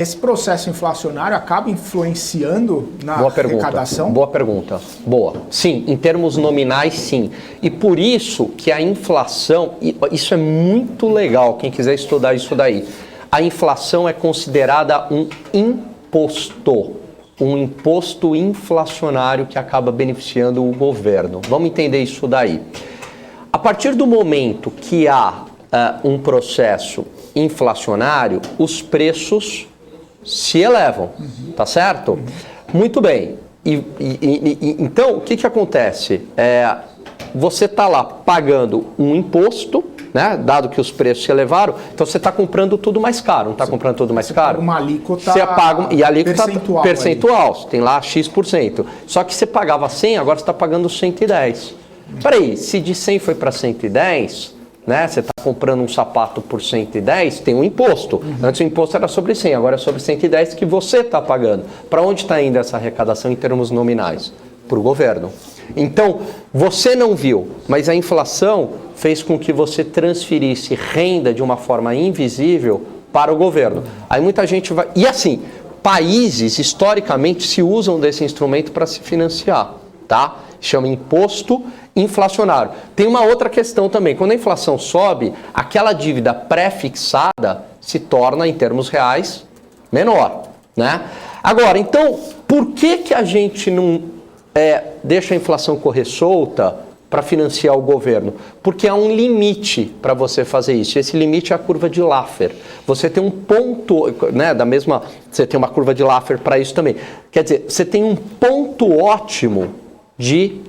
Esse processo inflacionário acaba influenciando na arrecadação? Boa pergunta. Boa. Sim, em termos nominais, sim. E por isso que a inflação, isso é muito legal, quem quiser estudar isso daí. A inflação é considerada um imposto inflacionário que acaba beneficiando o governo. Vamos entender isso daí. A partir do momento que há um processo inflacionário, os preços se elevam, tá certo? Muito bem. Então, o que acontece? Você está lá pagando um imposto, né? Dado que os preços se elevaram, então você está comprando tudo mais caro, não está comprando tudo mais caro? Paga uma alíquota você paga, e a alíquota percentual, você tem lá X%. Só que você pagava 100, agora você está pagando 110. Peraí, se de 100 foi para 110... Né? Você está comprando um sapato por 110, tem um imposto. Antes o imposto era sobre 100, agora é sobre 110 que você está pagando. Para onde está indo essa arrecadação em termos nominais? Para o governo. Então, você não viu, mas a inflação fez com que você transferisse renda de uma forma invisível para o governo. Aí muita gente vai... E assim, países historicamente se usam desse instrumento para se financiar, tá? Chama imposto inflacionário. Tem uma outra questão também. Quando a inflação sobe, aquela dívida pré-fixada se torna, em termos reais, menor, né? Agora, então, por que a gente não deixa a inflação correr solta para financiar o governo? Porque há um limite para você fazer isso. Esse limite é a curva de Laffer. Você tem um ponto, né, você tem uma curva de Laffer para isso também. Quer dizer, você tem um ponto ótimo de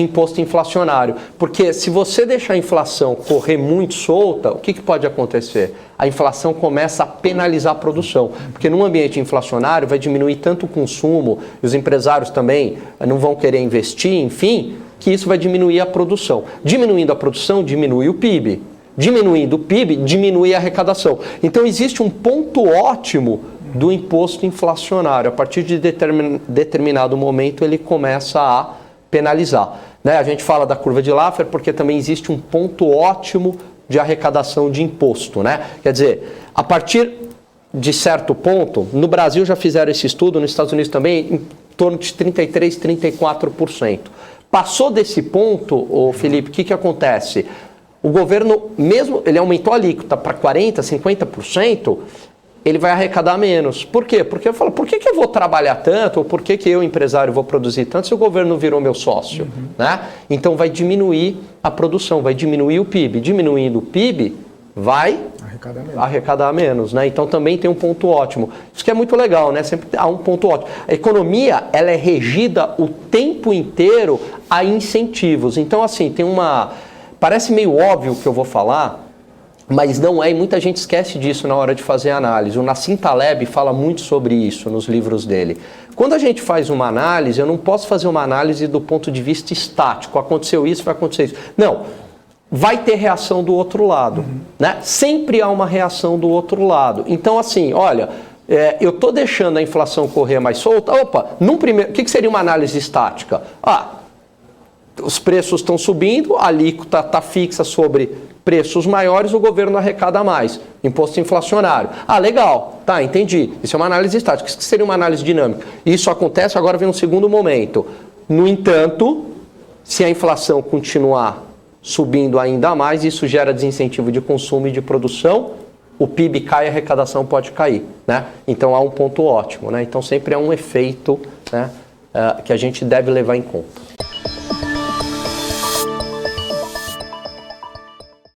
imposto inflacionário. Porque se você deixar a inflação correr muito solta, o que pode acontecer? A inflação começa a penalizar a produção. Porque num ambiente inflacionário vai diminuir tanto o consumo, e os empresários também não vão querer investir, enfim, que isso vai diminuir a produção. Diminuindo a produção, diminui o PIB. Diminuindo o PIB, diminui a arrecadação. Então existe um ponto ótimo do imposto inflacionário. A partir de determinado momento ele começa a penalizar, né? A gente fala da curva de Laffer porque também existe um ponto ótimo de arrecadação de imposto, né? Quer dizer, a partir de certo ponto, no Brasil já fizeram esse estudo, nos Estados Unidos também, em torno de 33%, 34%. Passou desse ponto, Felipe, o que acontece? O governo, mesmo ele aumentou a alíquota para 40%, 50%, ele vai arrecadar menos. Por quê? Porque eu falo, por que eu vou trabalhar tanto, ou por que eu, empresário, vou produzir tanto se o governo virou meu sócio? Né? Então vai diminuir a produção, vai diminuir o PIB. Diminuindo o PIB, vai arrecadar menos. Né? Então também tem um ponto ótimo. Isso que é muito legal, né? Sempre há um ponto ótimo. A economia, ela é regida o tempo inteiro a incentivos. Então assim, tem uma... Parece meio óbvio o que eu vou falar, mas não é, e muita gente esquece disso na hora de fazer análise. O Nassim Taleb fala muito sobre isso nos livros dele. Quando a gente faz uma análise, eu não posso fazer uma análise do ponto de vista estático. Aconteceu isso, vai acontecer isso. Não, vai ter reação do outro lado. Né? Sempre há uma reação do outro lado. Então assim, olha, eu estou deixando a inflação correr mais solta. Opa, o que seria uma análise estática? Os preços estão subindo, a alíquota está fixa sobre preços maiores, o governo arrecada mais. Imposto inflacionário. Legal. Tá, entendi. Isso é uma análise estática. Isso seria uma análise dinâmica. Isso acontece, agora vem um segundo momento. No entanto, se a inflação continuar subindo ainda mais, isso gera desincentivo de consumo e de produção, o PIB cai, a arrecadação pode cair. Né? Então há um ponto ótimo. Né? Então sempre é um efeito, né, que a gente deve levar em conta.